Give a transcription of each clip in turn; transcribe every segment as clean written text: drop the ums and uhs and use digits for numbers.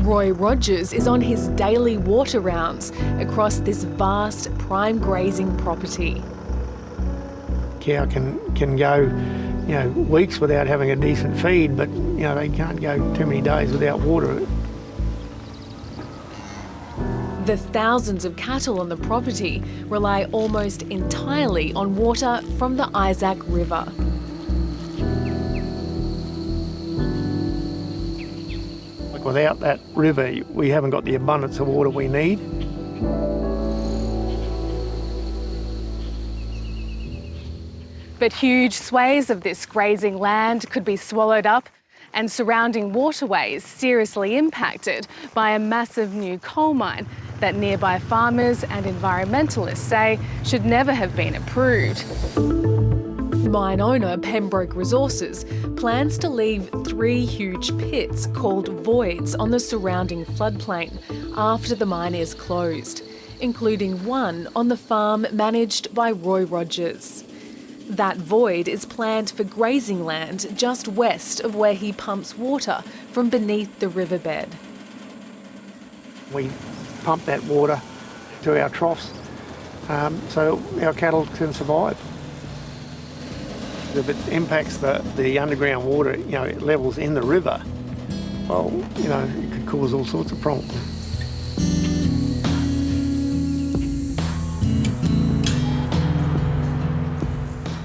Roy Rogers is on his daily water rounds across this vast prime grazing property. Cow can go, weeks without having a decent feed, but, they can't go too many days without water. The thousands of cattle on the property rely almost entirely on water from the Isaac River. Without that river, we haven't got the abundance of water we need. But huge swathes of this grazing land could be swallowed up and surrounding waterways seriously impacted by a massive new coal mine that nearby farmers and environmentalists say should never have been approved. Mine owner Pembroke Resources plans to leave 3 huge pits called voids on the surrounding floodplain after the mine is closed, including one on the farm managed by Roy Rogers. That void is planned for grazing land just west of where he pumps water from beneath the riverbed. We pump that water to our troughs so our cattle can survive. If it impacts the underground water, levels in the river, well, it could cause all sorts of problems.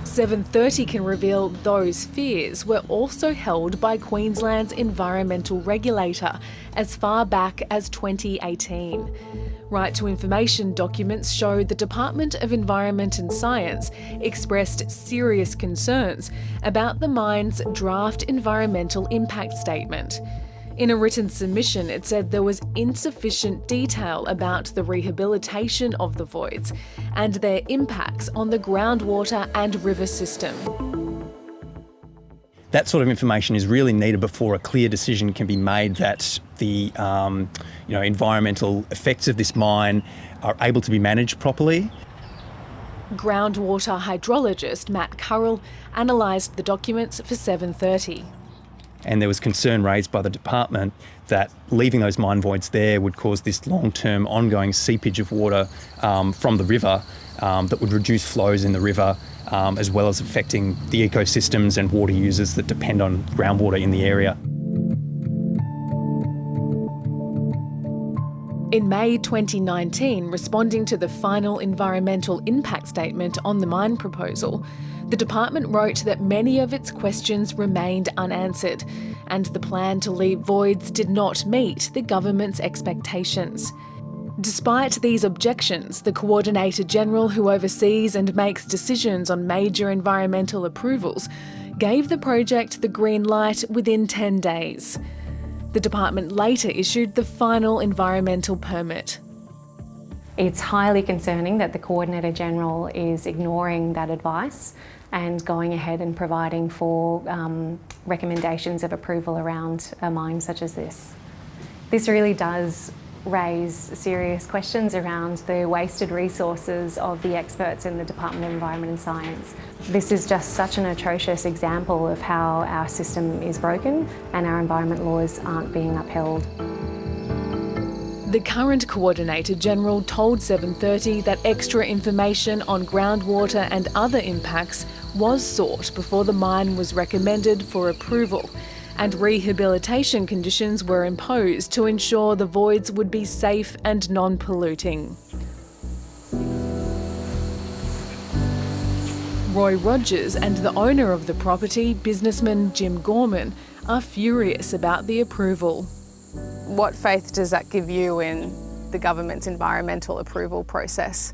"730 can reveal those fears were also held by Queensland's environmental regulator as far back as 2018. Right to information documents show the Department of Environment and Science expressed serious concerns about the mine's draft environmental impact statement. In a written submission, it said there was insufficient detail about the rehabilitation of the voids and their impacts on the groundwater and river system. That sort of information is really needed before a clear decision can be made that the environmental effects of this mine are able to be managed properly. Groundwater hydrologist Matt Currell analysed the documents for 730. And there was concern raised by the department that leaving those mine voids there would cause this long-term ongoing seepage of water from the river that would reduce flows in the river, as well as affecting the ecosystems and water users that depend on groundwater in the area. In May 2019, responding to the final environmental impact statement on the mine proposal, the department wrote that many of its questions remained unanswered and the plan to leave voids did not meet the government's expectations. Despite these objections, the Coordinator General who oversees and makes decisions on major environmental approvals gave the project the green light within 10 days. The department later issued the final environmental permit. It's highly concerning that the Coordinator General is ignoring that advice and going ahead and providing for recommendations of approval around a mine such as this. This really does raise serious questions around the wasted resources of the experts in the Department of Environment and Science. This is just such an atrocious example of how our system is broken and our environment laws aren't being upheld. The current Coordinator General told 730 that extra information on groundwater and other impacts was sought before the mine was recommended for approval, and rehabilitation conditions were imposed to ensure the voids would be safe and non-polluting. Roy Rogers and the owner of the property, businessman Jim Gorman, are furious about the approval. What faith does that give you in the government's environmental approval process?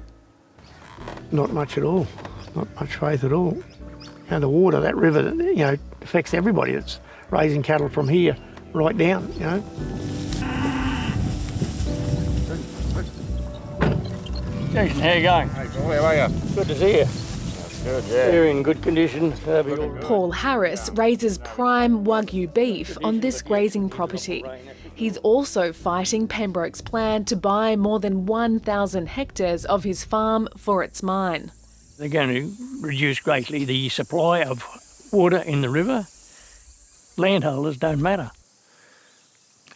Not much at all. Not much faith at all. The water, that river, affects everybody that's raising cattle from here right down, Jason, how you going? Hey, Paul, how are you? Good to see you. Good, yeah. You're in good condition. Paul Harris raises prime Wagyu beef on this grazing property. He's also fighting Pembroke's plan to buy more than 1,000 hectares of his farm for its mine. They're going to reduce greatly the supply of water in the river. Landholders don't matter.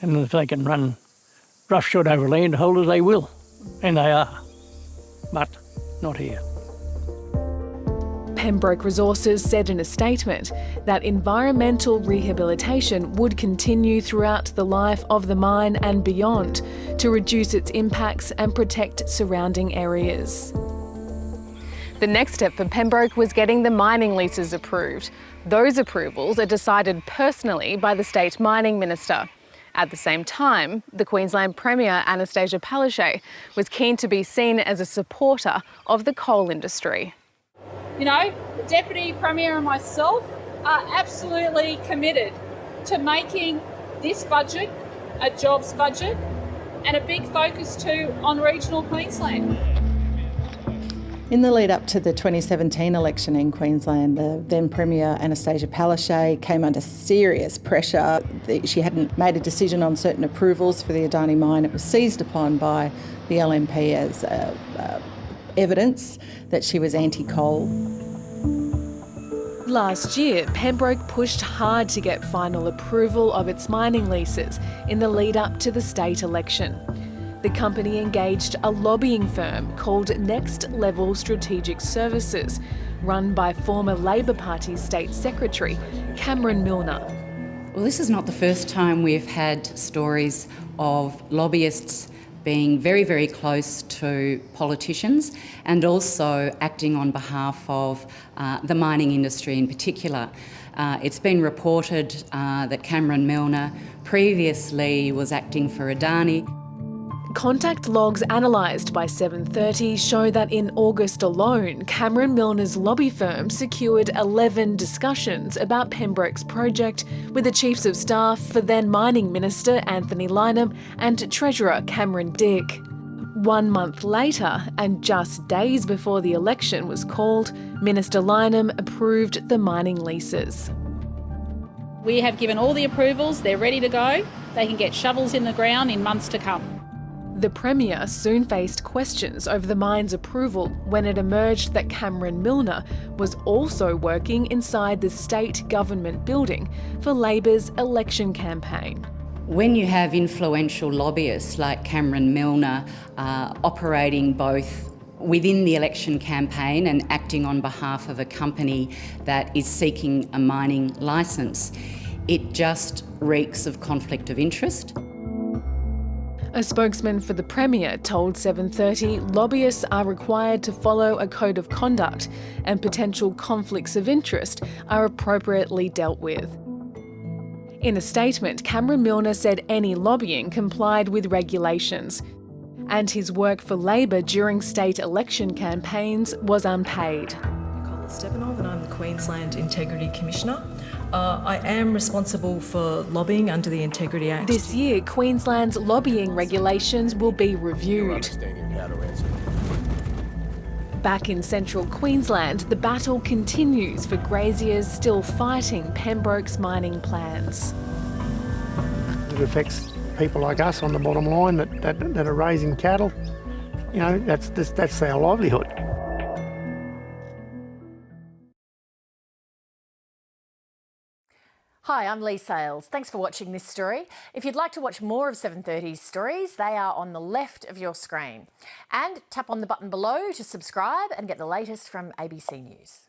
And if they can run roughshod over landholders, they will. And they are. But not here. Pembroke Resources said in a statement that environmental rehabilitation would continue throughout the life of the mine and beyond to reduce its impacts and protect surrounding areas. The next step for Pembroke was getting the mining leases approved. Those approvals are decided personally by the state mining minister. At the same time, the Queensland Premier, Anastasia Palaszczuk, was keen to be seen as a supporter of the coal industry. You know, the Deputy Premier and myself are absolutely committed to making this budget a jobs budget and a big focus too on regional Queensland. In the lead up to the 2017 election in Queensland, the then Premier Anastasia Palaszczuk came under serious pressure. She hadn't made a decision on certain approvals for the Adani mine. It was seized upon by the LNP as evidence that she was anti-coal. Last year, Pembroke pushed hard to get final approval of its mining leases in the lead up to the state election. The company engaged a lobbying firm called Next Level Strategic Services, run by former Labor Party State Secretary Cameron Milner. Well, this is not the first time we've had stories of lobbyists being very, very close to politicians and also acting on behalf of the mining industry in particular. It's been reported that Cameron Milner previously was acting for Adani. Contact logs analysed by 730 show that in August alone, Cameron Milner's lobby firm secured 11 discussions about Pembroke's project with the Chiefs of Staff for then Mining Minister Anthony Lynham and Treasurer Cameron Dick. 1 month later, and just days before the election was called, Minister Lynham approved the mining leases. We have given all the approvals, they're ready to go. They can get shovels in the ground in months to come. The Premier soon faced questions over the mine's approval when it emerged that Cameron Milner was also working inside the state government building for Labor's election campaign. When you have influential lobbyists like Cameron Milner operating both within the election campaign and acting on behalf of a company that is seeking a mining licence, it just reeks of conflict of interest. A spokesman for the Premier told 730 lobbyists are required to follow a code of conduct and potential conflicts of interest are appropriately dealt with. In a statement, Cameron Milner said any lobbying complied with regulations, and his work for Labor during state election campaigns was unpaid. And I'm the Queensland Integrity Commissioner. I am responsible for lobbying under the Integrity Act. This year, Queensland's lobbying regulations will be reviewed. Back in central Queensland, the battle continues for graziers still fighting Pembroke's mining plans. It affects people like us on the bottom line that are raising cattle. You know, that's our livelihood. Hi, I'm Lee Sales. Thanks for watching this story. If you'd like to watch more of 730's stories, they are on the left of your screen. And tap on the button below to subscribe and get the latest from ABC News.